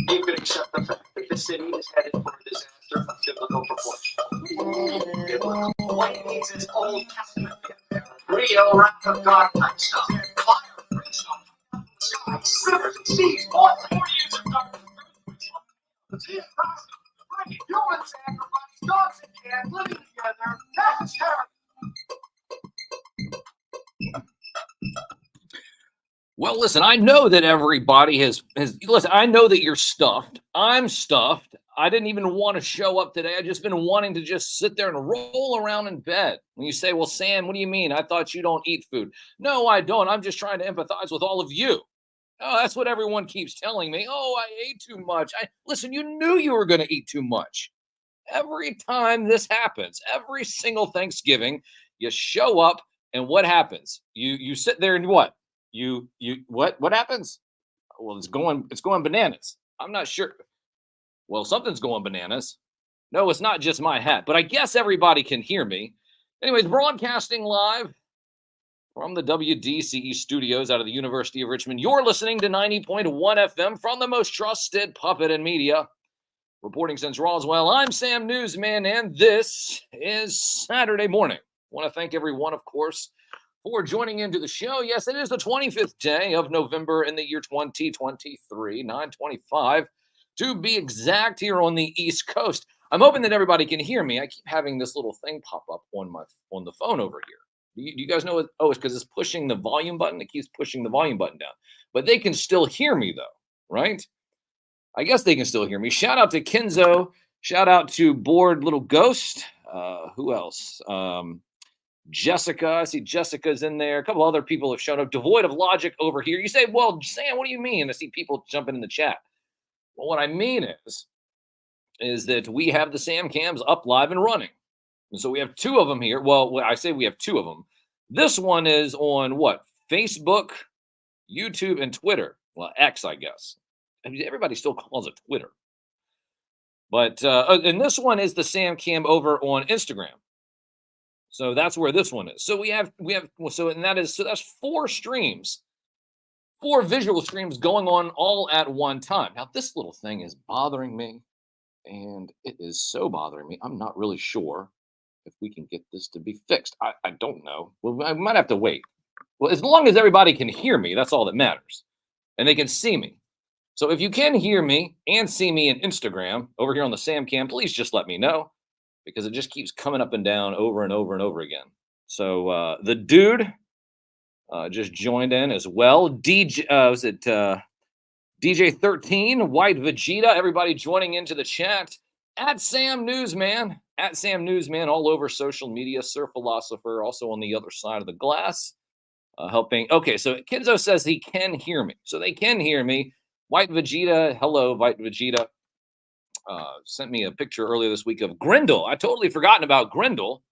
You could accept the fact that the city is headed for a disaster of biblical proportion. What it needs is Old Testament, real wrath of God type stuff. Fire, brimstone, skies, rivers, and seas, more 4 years of darkness. Human sacrifice, dogs and cats living together. That's terrible. Well, listen, I know that everybody has listen, I know that you're stuffed. I'm stuffed. I didn't even want to show up today. I've just been wanting to just sit there and roll around in bed. When you say, well, Sam, what do you mean? I thought you don't eat food. No, I don't. I'm just trying to empathize with all of you. Oh, that's what everyone keeps telling me. Oh, I ate too much. Listen, you knew you were going to eat too much. Every time this happens, every single Thanksgiving, you show up and what happens? You sit there and what? What happens? Well, it's going bananas. I'm not sure. Well, something's going bananas. No, it's not just my hat, but I guess everybody can hear me. Anyways, broadcasting live from the WDCE studios out of the University of Richmond. You're listening to 90.1 FM from the most trusted puppet in media. Reporting since Roswell, I'm Sam Newsman, and this is Saturday morning. I want to thank everyone, of course, for joining into the show. Yes, it is the 25th day of November in the year 2023, 9/25 to be exact, here on the East Coast. I'm hoping that everybody can hear me. I keep having this little thing pop up on the phone over here. Do you guys know what? Oh, it's because it's pushing the volume button. It keeps pushing the volume button down. But they can still hear me, though, right? I guess they can still hear me. Shout out to Kenzo. Shout out to Bored Little Ghost. Who else? Jessica. I see Jessica's in there. A couple other people have shown up. Devoid of logic over here. You say, well, Sam, what do you mean? I see people jumping in the chat. Well, what I mean is that we have the Sam cams up live and running. And so we have two of them here. Well, I say we have two of them. This one is on what? Facebook, YouTube, and Twitter. Well, X, I guess. I mean, everybody still calls it Twitter. But and this one is the Sam cam over on Instagram. So that's where this one is. So that's 4 streams, 4 visual streams going on all at one time. Now this little thing is bothering me, and it is so bothering me. I'm not really sure if we can get this to be fixed. I don't know. Well, I might have to wait. Well, as long as everybody can hear me, that's all that matters, and they can see me. So if you can hear me and see me in Instagram over here on the Sam cam, please just let me know, because it just keeps coming up and down over and over and over again. So the dude just joined in as well. DJ13, White Vegeta, everybody joining into the chat. At Sam Newsman, all over social media. Sir Philosopher, also on the other side of the glass, helping. Okay, so Kenzo says he can hear me. So they can hear me. White Vegeta, hello, White Vegeta. Sent me a picture earlier this week of Grendel. I totally forgotten about Grendel.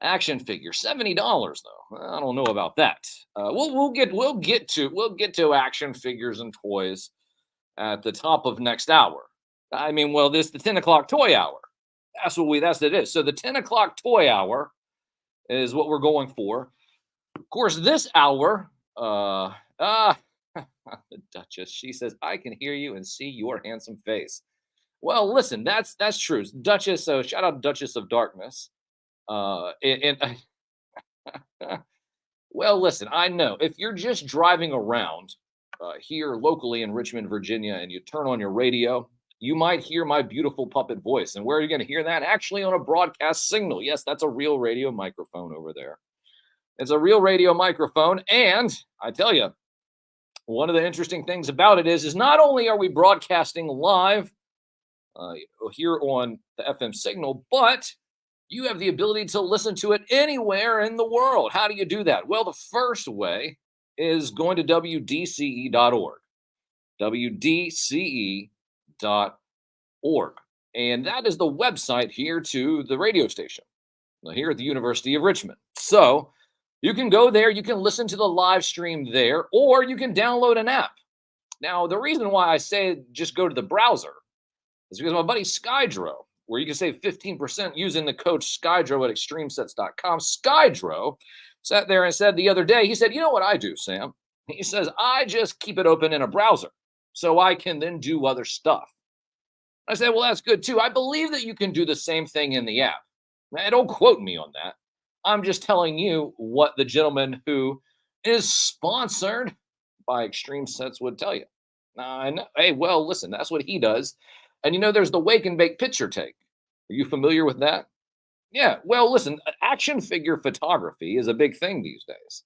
Action figure, $70 though. I don't know about that. We'll get to action figures and toys at the top of next hour. I mean, well, this the 10 o'clock toy hour. That's what it is. So the 10 o'clock toy hour is what we're going for. Of course, this hour, the Duchess, she says, I can hear you and see your handsome face. Well, listen, that's true. Duchess, so shout out Duchess of Darkness. Well, listen, I know if you're just driving around here locally in Richmond, Virginia, and you turn on your radio, you might hear my beautiful puppet voice. And where are you going to hear that? Actually, on a broadcast signal. Yes, that's a real radio microphone over there. It's a real radio microphone. And I tell you, one of the interesting things about it is not only are we broadcasting live here on the FM signal, but you have the ability to listen to it anywhere in the world. How do you do that? Well, the first way is going to WDCE.org. WDCE.org. And that is the website here to the radio station. here at the University of Richmond. So you can go there, you can listen to the live stream there, or you can download an app. Now, the reason why I say just go to the browser is because my buddy Skydro, where you can save 15% using the code Skydro at extremesets.com. Skydro sat there and said the other day, he said, you know what I do, Sam? He says, I just keep it open in a browser so I can then do other stuff. I said, well, that's good too. I believe that you can do the same thing in the app. Now, don't quote me on that. I'm just telling you what the gentleman who is sponsored by Extreme Sets would tell you. Now, I know, hey, well, listen, that's what he does. And there's the wake and bake picture take. Are you familiar with that? Yeah, well, listen, action figure photography is a big thing these days.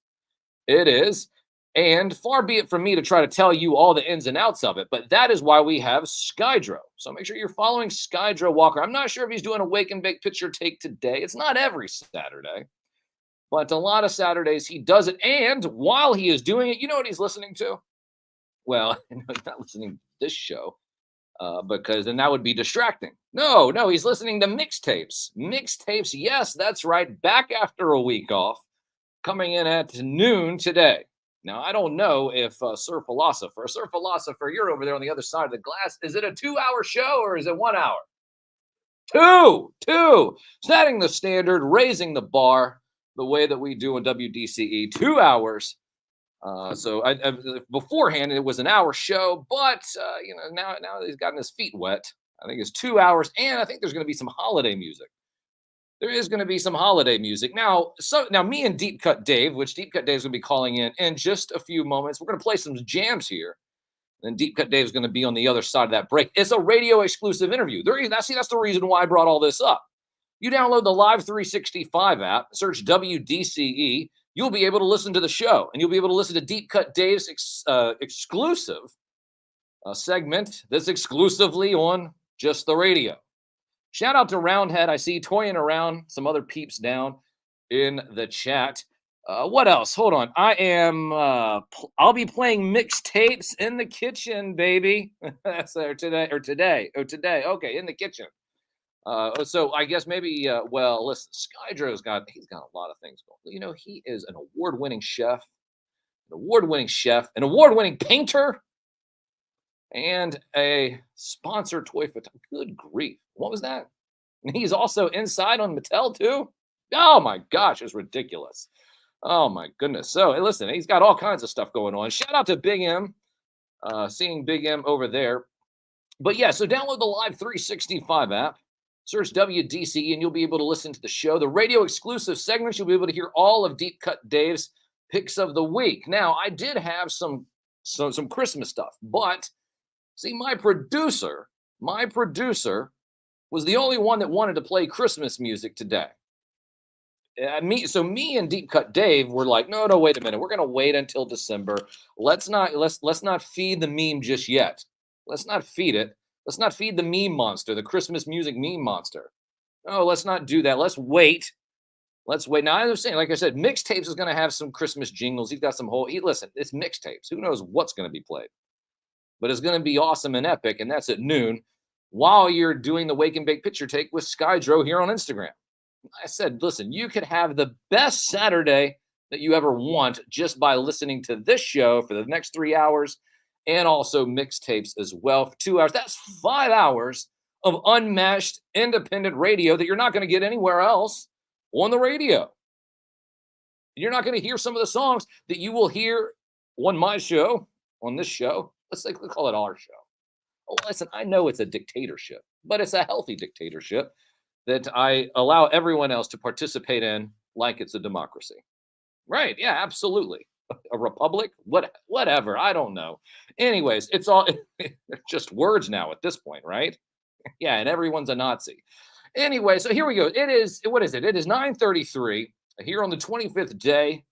It is. And far be it from me to try to tell you all the ins and outs of it, but that is why we have Skydro. So make sure you're following Skydro Walker. I'm not sure if he's doing a wake and bake picture take today. It's not every Saturday, but a lot of Saturdays he does it. And while he is doing it, you know what he's listening to? Well, he's not listening to this show because then that would be distracting. No, he's listening to mixtapes. Mixtapes, yes, that's right. Back after a week off, coming in at noon today. Now, I don't know if Sir Philosopher, you're over there on the other side of the glass. Is it a 2-hour show or is it 1 hour? Two. Setting the standard, raising the bar the way that we do on WDCE. 2 hours. So beforehand, it was an hour show, but, now he's gotten his feet wet. I think it's 2 hours, and I think there's going to be some holiday music. There is going to be some holiday music. Now, me and Deep Cut Dave, which Deep Cut Dave is going to be calling in just a few moments. We're going to play some jams here. And Deep Cut Dave is going to be on the other side of that break. It's a radio exclusive interview. That's the reason why I brought all this up. You download the Live 365 app, search WDCE. You'll be able to listen to the show, and you'll be able to listen to Deep Cut Dave's exclusive segment that's exclusively on just the radio. Shout out to Roundhead. I see toying around some other peeps down in the chat. What else? Hold on. I'll be playing mixtapes in the kitchen, baby. That's today. Okay, in the kitchen. So I guess maybe, listen, Skydro's he's got a lot of things going. He is an award-winning chef, an award-winning painter, and a sponsor toy photographer. Good grief. What was that? And he's also inside on Mattel too? Oh my gosh, it's ridiculous. Oh my goodness. So hey, listen, he's got all kinds of stuff going on. Shout out to Big M. Seeing Big M over there. But yeah, so download the Live 365 app. Search WDCE and you'll be able to listen to the show. The radio exclusive segments, you'll be able to hear all of Deep Cut Dave's picks of the week. Now, I did have some Christmas stuff, but see, my producer was the only one that wanted to play Christmas music today. Me and Deep Cut Dave were like, no, wait a minute. We're going to wait until December. Let's not feed the meme just yet. Let's not feed it. Let's not feed the meme monster, the Christmas music meme monster. No, let's not do that. Let's wait. Now, I understand, like I said, mixtapes is going to have some Christmas jingles. He's got some listen, it's mixtapes. Who knows what's going to be played? But it's going to be awesome and epic, and that's at noon while you're doing the Wake and Bake picture take with Skydro here on Instagram. I said, listen, you could have the best Saturday that you ever want just by listening to this show for the next 3 hours and also mixtapes as well for 2 hours. That's 5 hours of unmatched independent radio that you're not going to get anywhere else on the radio. You're not going to hear some of the songs that you will hear on my show, on this show. Let's call it our show. Oh, listen, I know it's a dictatorship, but it's a healthy dictatorship that I allow everyone else to participate in like it's a democracy. Right. Yeah, absolutely. A republic, whatever. I don't know. Anyways, it's all just words now at this point, right? Yeah, and everyone's a Nazi. Anyway, so here we go. It is 9:33 here on the 25th day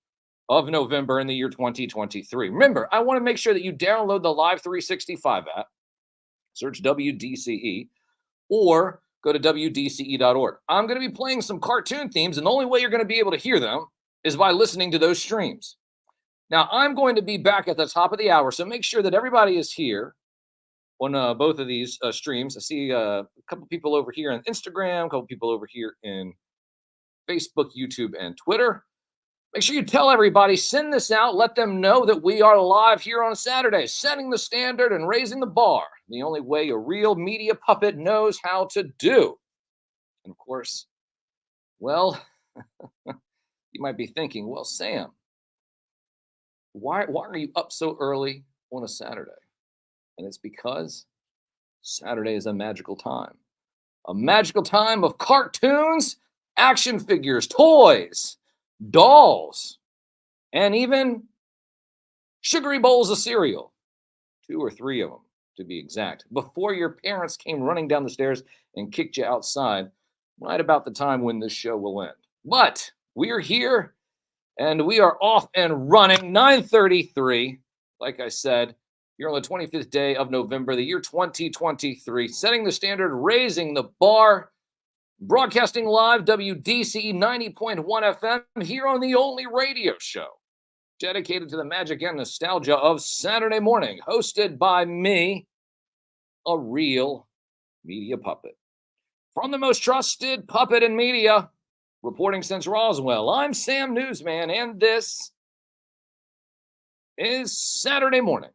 of November in the year 2023. Remember, I want to make sure that you download the Live 365 app, search WDCE, or go to WDCE.org. I'm going to be playing some cartoon themes, and the only way you're going to be able to hear them is by listening to those streams. Now, I'm going to be back at the top of the hour, so make sure that everybody is here on both of these streams. I see a couple people over here on Instagram, a couple people over here in Facebook, YouTube, and Twitter. Make sure you tell everybody, send this out, let them know that we are live here on Saturday, setting the standard and raising the bar, the only way a real media puppet knows how to do. And of course, well, you might be thinking, well, Sam, why are you up so early on a Saturday? And it's because Saturday is a magical time of cartoons, action figures, toys, dolls, and even sugary bowls of cereal. 2 or 3 of them, to be exact, before your parents came running down the stairs and kicked you outside, right about the time when this show will end. But we are here, and we are off and running. 9:33, like I said, here on the 25th day of November, the year 2023, setting the standard, raising the bar, broadcasting live, WDCE 90.1 FM, here on the only radio show dedicated to the magic and nostalgia of Saturday morning, hosted by me, a real media puppet. From the most trusted puppet in media, reporting since Roswell, I'm Sam Newsman, and this is Saturday morning.